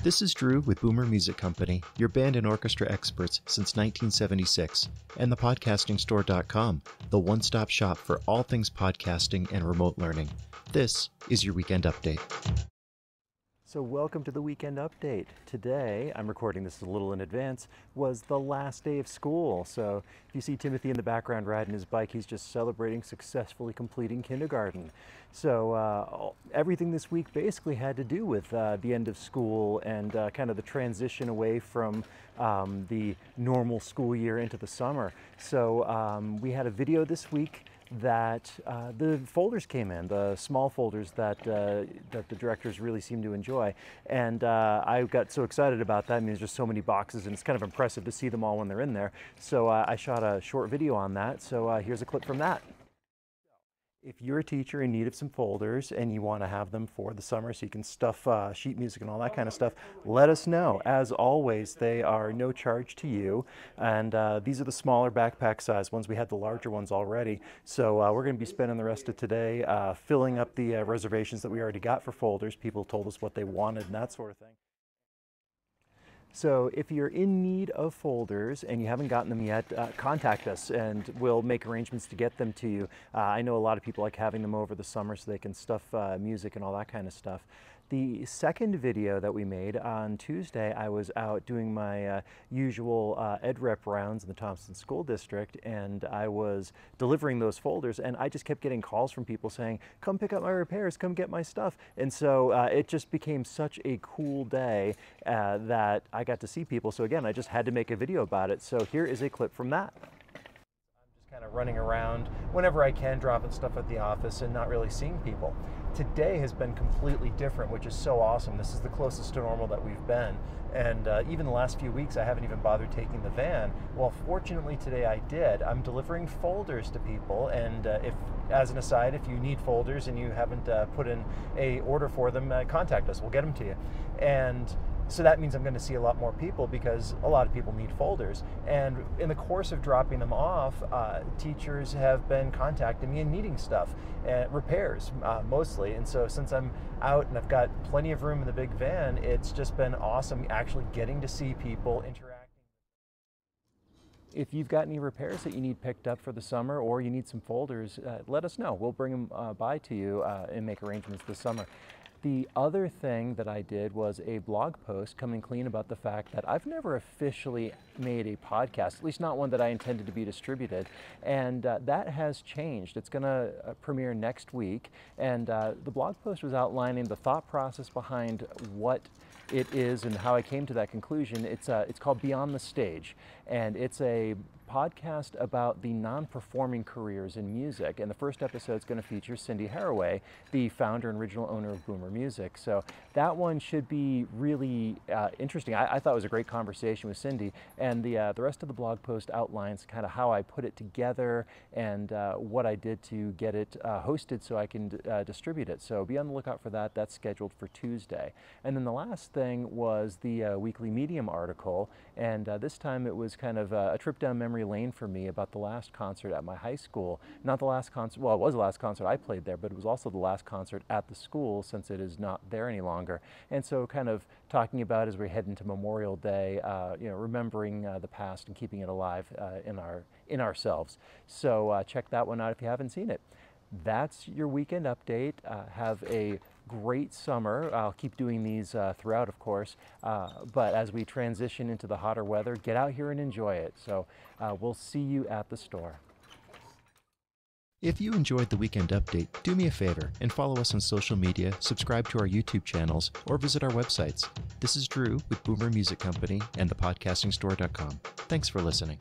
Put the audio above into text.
This is Drew with Boomer Music Company, your band and orchestra experts since 1976, and thepodcastingstore.com, the one-stop shop for all things podcasting and remote learning. This is your Weekend Update. So welcome to the Weekend Update. Today, I'm recording this a little in advance, was the last day of school. So if you see Timothy in the background riding his bike, he's just celebrating successfully completing kindergarten. So everything this week basically had to do with the end of school and kind of the transition away from the normal school year into the summer. So we had a video this week that the folders came in, the small folders that the directors really seem to enjoy. And I got so excited about that. I mean, there's just so many boxes and it's kind of impressive to see them all when they're in there. So I shot a short video on that. So here's a clip from that. If you're a teacher in need of some folders and you want to have them for the summer so you can stuff sheet music and all that kind of stuff, let us know. As always, they are no charge to you. And these are the smaller backpack size ones. We had the larger ones already. So we're going to be spending the rest of today filling up the reservations that we already got for folders. People told us what they wanted and that sort of thing. So if you're in need of folders and you haven't gotten them yet, contact us and we'll make arrangements to get them to you. I know a lot of people like having them over the summer so they can stuff music and all that kind of stuff. The second video that we made on Tuesday, I was out doing my usual ed rep rounds in the Thompson School District, and I was delivering those folders, and I just kept getting calls from people saying, come pick up my repairs, come get my stuff. And so it just became such a cool day that I got to see people. So again, I just had to make a video about it. So here is a clip from that. Kind of running around whenever I can, dropping stuff at the office and not really seeing people. Today has been completely different, which is so awesome. This is the closest to normal that we've been. And even the last few weeks, I haven't even bothered taking the van. Well, fortunately today I did. I'm delivering folders to people. And if, as an aside, if you need folders and you haven't put in a order for them, contact us. We'll get them to you. And so that means I'm going to see a lot more people because a lot of people need folders. And in the course of dropping them off, teachers have been contacting me and needing stuff, repairs mostly. And so since I'm out and I've got plenty of room in the big van, it's just been awesome actually getting to see people interacting. If you've got any repairs that you need picked up for the summer or you need some folders, let us know. We'll bring them by to you and make arrangements this summer. The other thing that I did was a blog post coming clean about the fact that I've never officially made a podcast, at least not one that I intended to be distributed, and that has changed. It's going to premiere next week, and the blog post was outlining the thought process behind what it is and how I came to that conclusion. It's called Beyond the Stage, and it's a podcast about the non-performing careers in music. And the first episode is going to feature Cindy Haraway, the founder and original owner of Boomer Music. So that one should be really interesting. I thought it was a great conversation with Cindy, and the rest of the blog post outlines kind of how I put it together and what I did to get it hosted so I can distribute it. So be on the lookout for that. That's scheduled for Tuesday. And then the last thing was the Weekly Medium article, and this time it was kind of a trip down memory lane for me about the last concert at my high school. Not the last concert, well, it was the last concert I played there, but it was also the last concert at the school since it is not there any longer. And so kind of talking about as we head into Memorial Day, remembering the past and keeping it alive in ourselves. So check that one out if you haven't seen it. That's your weekend update. Have a great summer. I'll keep doing these throughout, of course, but as we transition into the hotter weather, get out here and enjoy it. So we'll see you at the store. If you enjoyed the Weekend Update, do me a favor and follow us on social media, subscribe to our YouTube channels, or visit our websites. This is Drew with Boomer Music Company and thepodcastingstore.com. Thanks for listening.